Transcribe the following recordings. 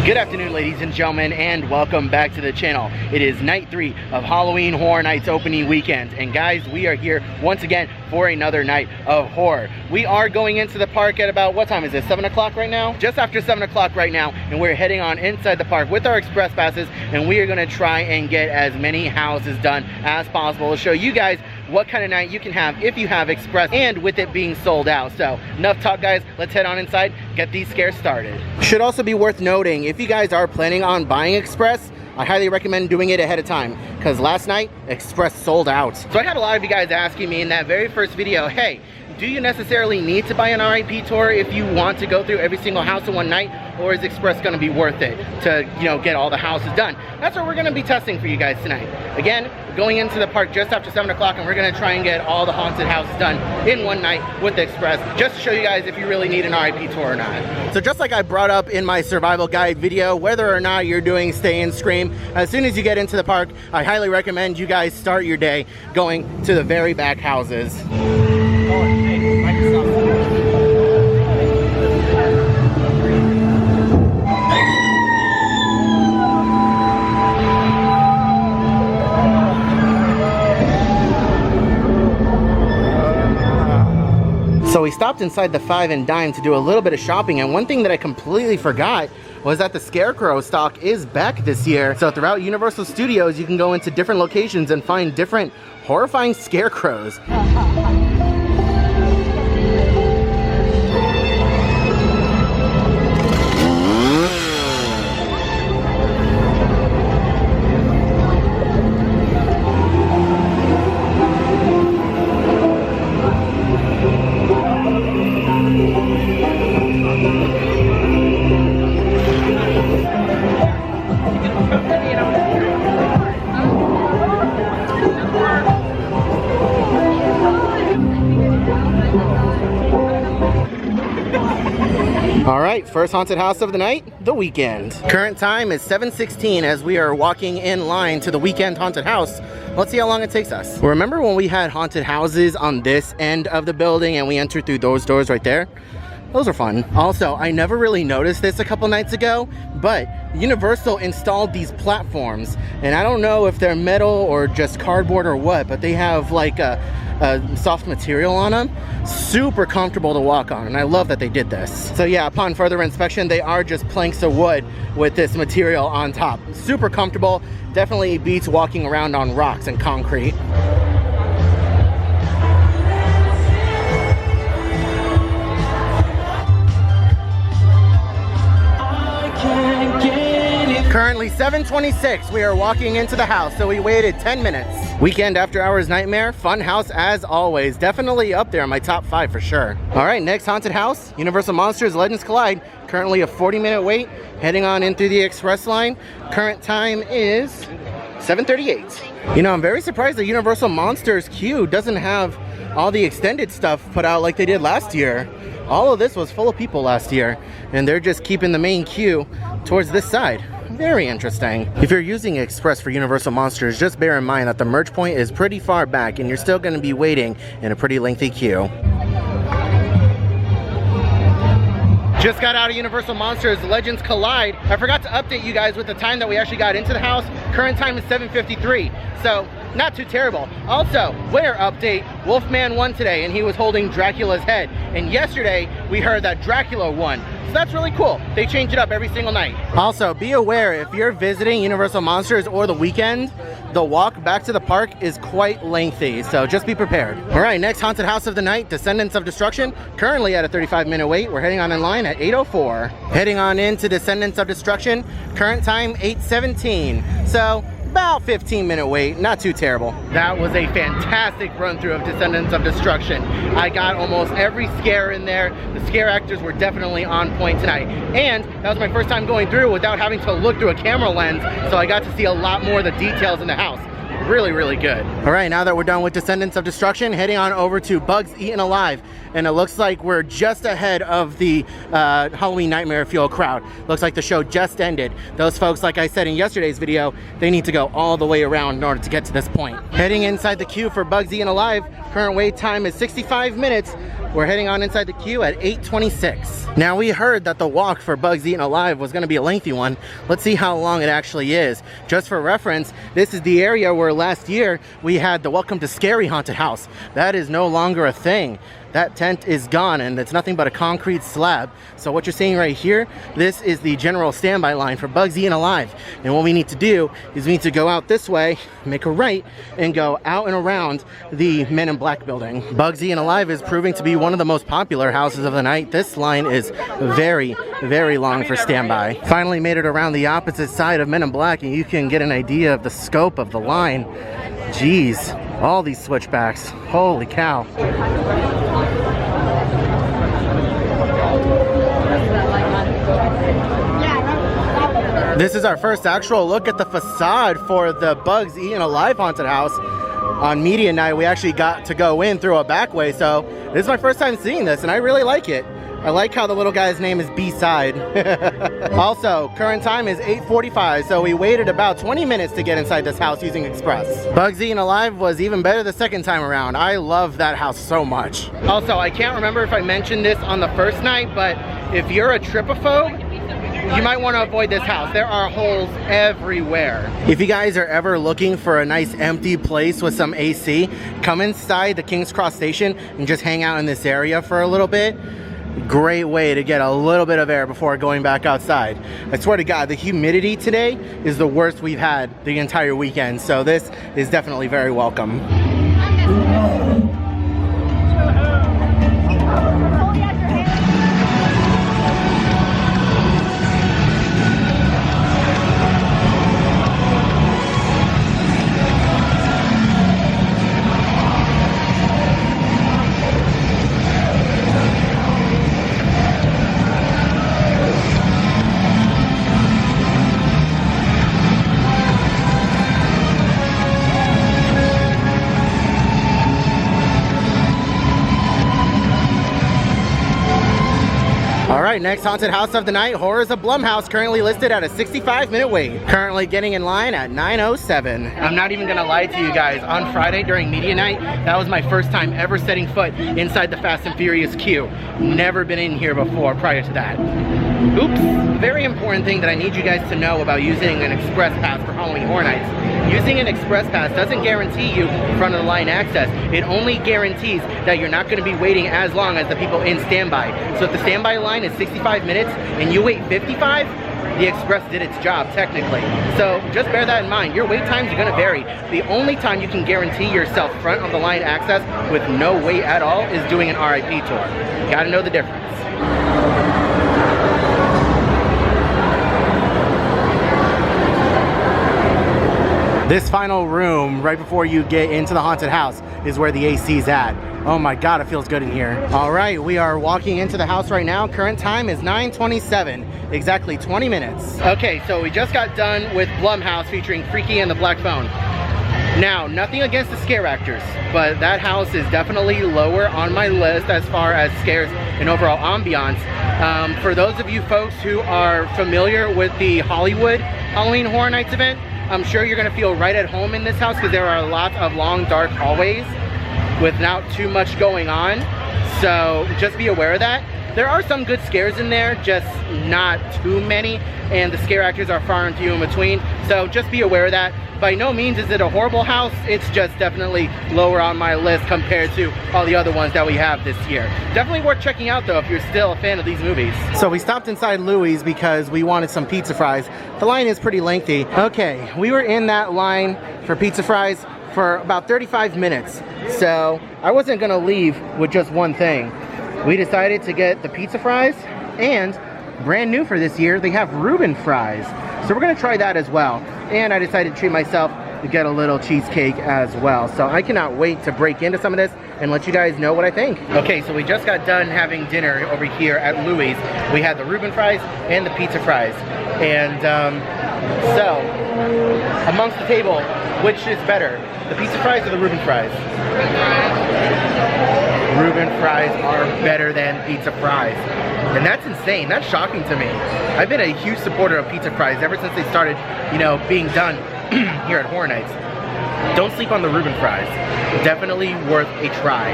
Good afternoon, ladies and gentlemen, and welcome back to the channel. It is night 3 of Halloween Horror Nights opening weekend, and guys, we are here once again for another night of horror. We are going into the park at about, what time is it, 7 o'clock right now? Just after 7 o'clock right now, and we're heading on inside the park with our express passes, and we are going to try and get as many houses done as possible to show you guys what kind of night you can have if you have express, and with it being sold out. So enough talk, guys, let's head on inside, get these scares started. Should also be worth noting, if you guys are planning on buying express, I highly recommend doing it ahead of time, because last night express sold out. So I had a lot of you guys asking me in that very first video, hey, do you necessarily need to buy an RIP tour if you want to go through every single house in one night, or is express going to be worth it to, you know, get all the houses done? That's what we're going to be testing for you guys tonight. Again, going into the park just after 7 o'clock, and we're going to try and get all the haunted houses done in one night with the express, just to show you guys if you really need an RIP tour or not. So just like I brought up in my survival guide video, whether or not you're doing stay and scream, as soon as you get into the park, I highly recommend you guys start your day going to the very back houses. So we stopped inside the Five and Dime to do a little bit of shopping, and one thing that I completely forgot was that the Scarecrow stock is back this year. So throughout Universal Studios, you can go into different locations and find different horrifying scarecrows. All right, first haunted house of the night, The Weekend. Current time is 7:16 as we are walking in line to the Weekend haunted house. Let's see how long it takes us. Remember when we had haunted houses on this end of the building and we entered through those doors right there? Those are fun. Also, I never really noticed this a couple nights ago, but Universal installed these platforms, and I don't know if they're metal or just cardboard or what, but they have like a soft material on them. Super comfortable to walk on, and I love that they did this. So yeah, upon further inspection, they are just planks of wood with this material on top. Super comfortable, definitely beats walking around on rocks and concrete. Currently 7:26, we are walking into the house, so we waited 10 minutes. Weekend After Hours Nightmare, fun house as always. Definitely up there in my top 5 for sure. All right, next haunted house, Universal Monsters Legends Collide. Currently a 40-minute wait, heading on in through the express line. Current time is 7:38. You know, I'm very surprised that Universal Monsters queue doesn't have all the extended stuff put out like they did last year. All of this was full of people last year, and they're just keeping the main queue towards this side. Very interesting. If you're using Express for Universal Monsters, just bear in mind that the merge point is pretty far back and you're still going to be waiting in a pretty lengthy queue. Just got out of Universal Monsters Legends Collide. I forgot to update you guys with the time that we actually got into the house. Current time is 7:53, so not too terrible. Also, winner update, Wolfman won today, and he was holding Dracula's head. And yesterday, we heard that Dracula won. So that's really cool. They change it up every single night. Also, be aware, if you're visiting Universal Monsters or The Weekend, the walk back to the park is quite lengthy, so just be prepared. All right, next haunted house of the night, Descendants of Destruction. Currently at a 35-minute wait. We're heading on in line at 8:04. Heading on into Descendants of Destruction. Current time 8:17. So about 15-minute wait, not too terrible. That was a fantastic run through of Descendants of Destruction. I got almost every scare in there. The scare actors were definitely on point tonight. And that was my first time going through without having to look through a camera lens, so I got to see a lot more of the details in the house. Really, really good. All right, now that we're done with Descendants of Destruction, heading on over to Bugs Eaten Alive. And it looks like we're just ahead of the Halloween Nightmare Fuel crowd. Looks like the show just ended. Those folks, like I said in yesterday's video, they need to go all the way around in order to get to this point. Heading inside the queue for Bugs Eaten Alive. Current wait time is 65 minutes. we're heading on inside the queue at 8:26. Now we heard that the walk for Bugs Eaten Alive was gonna be a lengthy one. Let's see how long it actually is. Just for reference, this is the area where last year we had the Welcome to Scary haunted house. That is no longer a thing. That tent is gone and it's nothing but a concrete slab. So what you're seeing right here, this is the general standby line for Bugs Eaten Alive. And what we need to do is we need to go out this way, make a right, and go out and around the Men in Black building. Bugs Eaten Alive is proving to be one of the most popular houses of the night. This line is very, very long for standby. Finally made it around the opposite side of Men in Black and you can get an idea of the scope of the line. Jeez, all these switchbacks, holy cow. This is our first actual look at the facade for the Bugs Eaten Alive haunted house. On media night, we actually got to go in through a back way, so this is my first time seeing this, and I really like it. I like how the little guy's name is B-Side. Also, current time is 8:45, so we waited about 20 minutes to get inside this house using Express. Bugs Eaten Alive was even better the second time around. I love that house so much. Also, I can't remember if I mentioned this on the first night, but if you're a trypophobe, you might want to avoid this house. There are holes everywhere. If you guys are ever looking for a nice empty place with some AC, come inside the King's Cross station and just hang out in this area for a little bit. Great way to get a little bit of air before going back outside. I swear to God, the humidity today is the worst we've had the entire weekend, so this is definitely very welcome. Alright, next haunted house of the night, Horrors of Blumhouse, currently listed at a 65-minute wait. Currently getting in line at 9:07. I'm not even gonna lie to you guys, on Friday during media night, that was my first time ever setting foot inside the Fast and Furious queue. Never been in here before prior to that. Oops. Very important thing that I need you guys to know about using an express pass for Halloween Horror Nights. Using an express pass doesn't guarantee you front of the line access. It only guarantees that you're not going to be waiting as long as the people in standby. So if the standby line is 65 minutes and you wait 55, the express did its job technically. So just bear that in mind. Your wait times are going to vary. The only time you can guarantee yourself front of the line access with no wait at all is doing an RIP tour. You got to know the difference. This final room, right before you get into the haunted house, is where the AC's at. Oh my God, it feels good in here. All right, we are walking into the house right now. Current time is 9:27, exactly 20 minutes. Okay, so we just got done with Blumhouse featuring Freaky and the Black Phone. Now, nothing against the scare actors, but that house is definitely lower on my list as far as scares and overall ambiance. For those of you folks who are familiar with the Hollywood Halloween Horror Nights event, I'm sure you're gonna feel right at home in this house because there are lots of long, dark hallways without too much going on. So just be aware of that. There are some good scares in there, just not too many, and the scare actors are far and few in between. So just be aware of that. By no means is it a horrible house, it's just definitely lower on my list compared to all the other ones that we have this year. Definitely worth checking out though if you're still a fan of these movies. So we stopped inside Louie's because we wanted some pizza fries. The line is pretty lengthy. Okay, we were in that line for pizza fries for about 35 minutes. So I wasn't gonna leave with just one thing. We decided to get the pizza fries, and brand new for this year, they have Reuben fries. So we're gonna try that as well. And I decided to treat myself to get a little cheesecake as well. So I cannot wait to break into some of this and let you guys know what I think. Okay, so we just got done having dinner over here at Louie's. We had the Reuben fries and the pizza fries. And so, amongst the table, which is better? The pizza fries or the Reuben fries? Reuben fries are better than pizza fries. And that's insane, that's shocking to me. I've been a huge supporter of pizza fries ever since they started, you know, being done here at Horror Nights. Don't sleep on the Reuben fries. Definitely worth a try.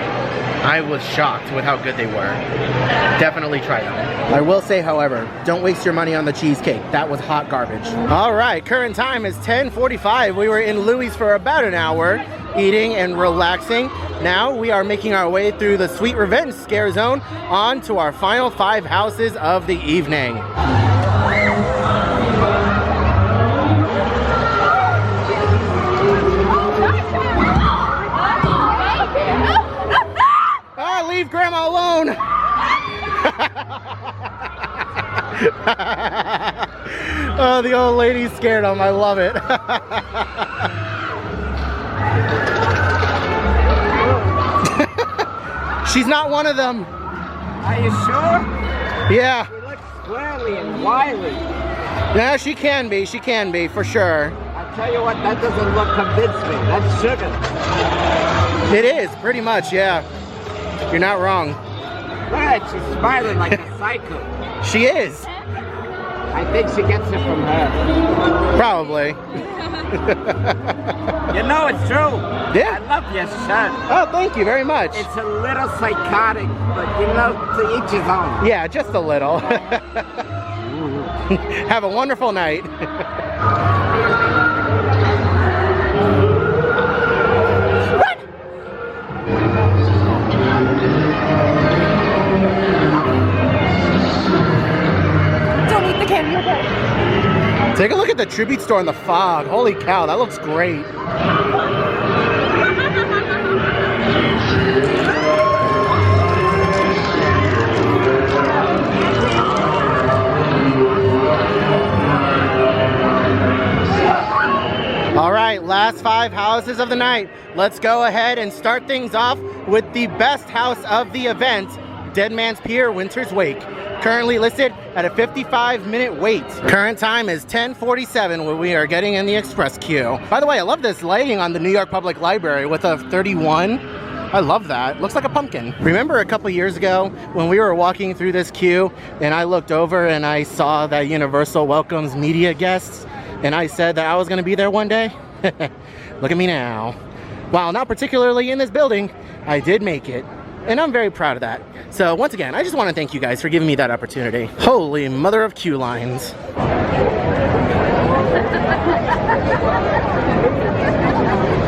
I was shocked with how good they were. Definitely try them. I will say, however, don't waste your money on the cheesecake. That was hot garbage. All right, current time is 10:45. We were in Louis for about an hour, eating and relaxing. Now we are making our way through the Sweet Revenge Scare Zone on to our final 5 houses of the evening. Ah, leave Grandma alone! Oh, the old lady's scared of him. I love it. She's not one of them. Are you sure? Yeah. She looks squirrely and wily. Yeah, she can be, for sure. I tell you what, that doesn't look convincing. That's sugar. It is, pretty much, yeah. You're not wrong. Right, she's smiling like a psycho. She is. I think she gets it from her. Probably. You know it's true. Yeah. I love your shirt. Oh, thank you very much. It's a little psychotic, but you know, to each his own. Yeah, just a little. Have a wonderful night. Don't eat the candy, okay? Take a look at the tribute store in the fog. Holy cow, that looks great. All right, last 5 houses of the night. Let's go ahead and start things off with the best house of the event, Dead Man's Pier Winter's Wake. Currently listed at a 55-minute wait. Current time is 10:47 when we are getting in the express queue. By the way, I love this lighting on the New York Public Library with a 31. I love that. Looks like a pumpkin. Remember a couple years ago when we were walking through this queue and I looked over and I saw that Universal welcomes media guests and I said that I was gonna be there one day? Look at me now. While not particularly in this building, I did make it. And I'm very proud of that. So once again, I just want to thank you guys for giving me that opportunity. Holy mother of queue lines.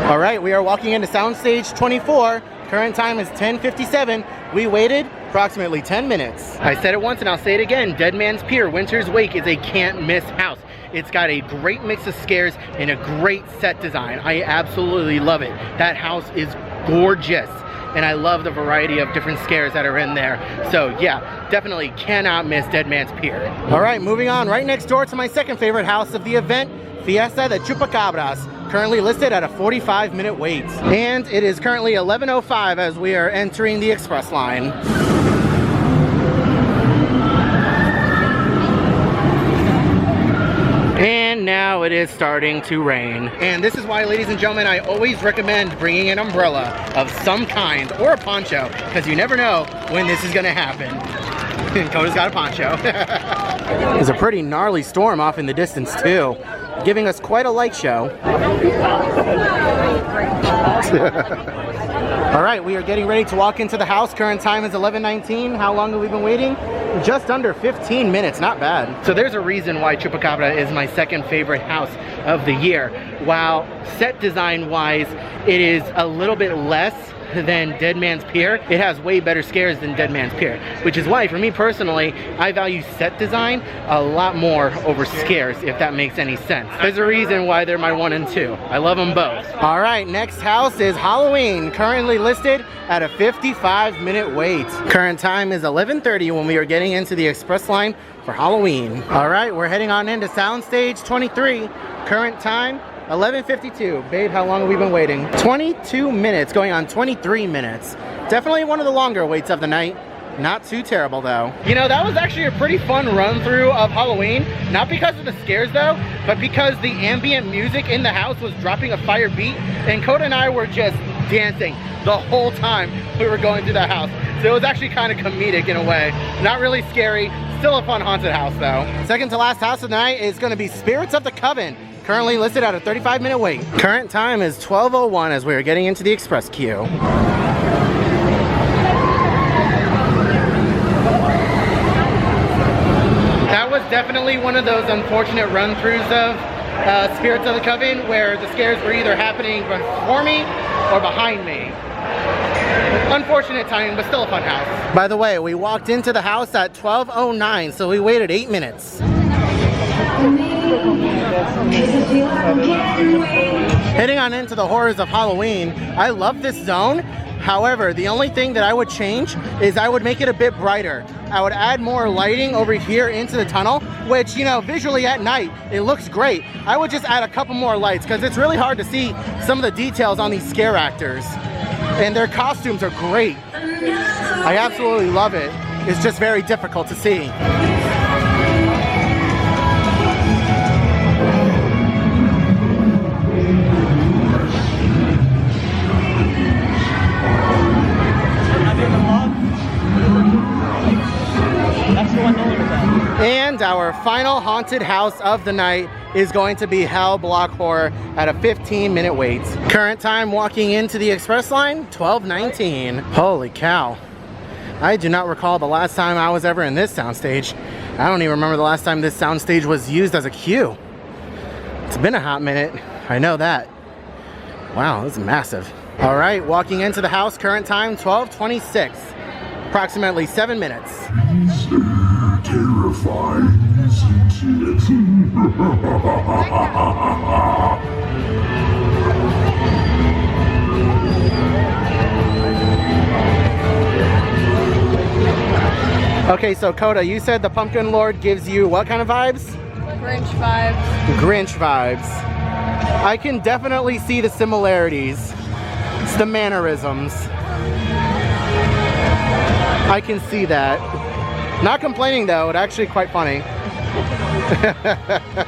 All right, we are walking into Soundstage 24. Current time is 10:57. We waited approximately 10 minutes. I said it once and I'll say it again. Dead Man's Pier Winter's Wake is a can't miss house. It's got a great mix of scares and a great set design. I absolutely love it. That house is gorgeous. And I love the variety of different scares that are in there. So yeah, definitely cannot miss Dead Man's Pier. All right, moving on. Right next door to my second favorite house of the event, Fiesta de Chupacabras. Currently listed at a 45-minute wait. And it is currently 11:05 as we are entering the express line. And now it is starting to rain. And this is why, ladies and gentlemen, I always recommend bringing an umbrella of some kind or a poncho, because you never know when this is gonna happen. Coda's got a poncho. There's a pretty gnarly storm off in the distance too, giving us quite a light show. All right, we are getting ready to walk into the house. Current time is 11:19. How long have we been waiting? Just under 15 minutes, not bad. So there's a reason why Chupacabra is my second favorite house of the year. While set design wise, it is a little bit less than Dead Man's Pier, it has way better scares than Dead Man's Pier, which is why for me personally, I value set design a lot more over scares, if that makes any sense. There's a reason why they're my 1 and 2. I love them both. All right, next house is Halloween, currently listed at a 55-minute wait. Current time is 11:30 when we are getting into the express line for Halloween. All right, we're heading on into Soundstage 23. Current time 11:52. Babe, how long have we been waiting? 22 minutes, going on 23 minutes. Definitely one of the longer waits of the night. Not too terrible though. You know, that was actually a pretty fun run through of Halloween. Not because of the scares though, but because the ambient music in the house was dropping a fire beat and Coda and I were just dancing the whole time we were going through the house. So it was actually kind of comedic in a way. Not really scary, still a fun haunted house though. Second to last house of the night is gonna be Spirits of the Coven. Currently listed at a 35-minute wait. Current time is 12:01 as we are getting into the express queue. That was definitely one of those unfortunate run-throughs of Spirits of the Coven where the scares were either happening before me or behind me. Unfortunate timing, but still a fun house. By the way, we walked into the house at 12:09, so we waited 8 minutes. Heading on into the horrors of Halloween, I love this zone. However, the only thing that I would change is I would make it a bit brighter. I would add more lighting over here into the tunnel, which, you know, visually at night, it looks great. I would just add a couple more lights because it's really hard to see some of the details on these scare actors. And their costumes are great. I absolutely love it. It's just very difficult to see. And our final haunted house of the night is going to be Hell Block Horror at a 15-minute wait. Current time walking into the express line, 12:19. Holy cow. I do not recall the last time I was ever in this soundstage. I don't even remember the last time this soundstage was used as a queue. It's been a hot minute, I know that. Wow, this is massive. All right, walking into the house, current time 12:26. Approximately 7 minutes. Terrifying, isn't it? Okay, so Coda, you said the Pumpkin Lord gives you what kind of vibes? Grinch vibes. Grinch vibes. I can definitely see the similarities. It's the mannerisms. I can see that. Not complaining though, it's actually quite funny.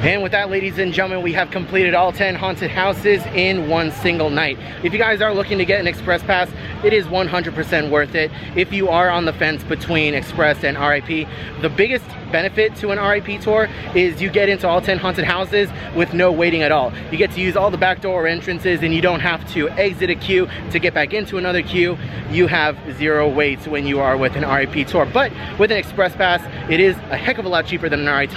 And with that, ladies and gentlemen, we have completed all 10 haunted houses in one single night. If you guys are looking to get an express pass, it is 100% worth it. If you are on the fence between express and RIP, the biggest benefit to an RIP tour is you get into all 10 haunted houses with no waiting at all. You get to use all the back door entrances and you don't have to exit a queue to get back into another queue. You have zero waits when you are with an RIP tour. But with an express pass, it is a heck of a lot cheaper than an RIP.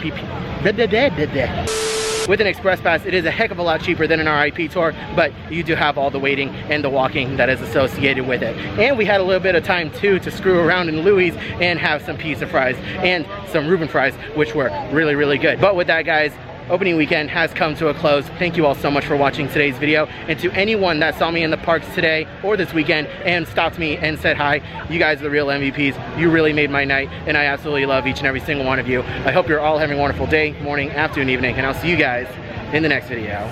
With an express pass, it is a heck of a lot cheaper than an RIP tour, but you do have all the waiting and the walking that is associated with it. And we had a little bit of time too to screw around in Louis and have some pizza fries and some Reuben fries, which were really, really good. But with that, guys, opening weekend has come to a close. Thank you all so much for watching today's video. And to anyone that saw me in the parks today or this weekend and stopped me and said hi, you guys are the real MVPs. You really made my night, and I absolutely love each and every single one of you. I hope you're all having a wonderful day, morning, afternoon, evening, and I'll see you guys in the next video.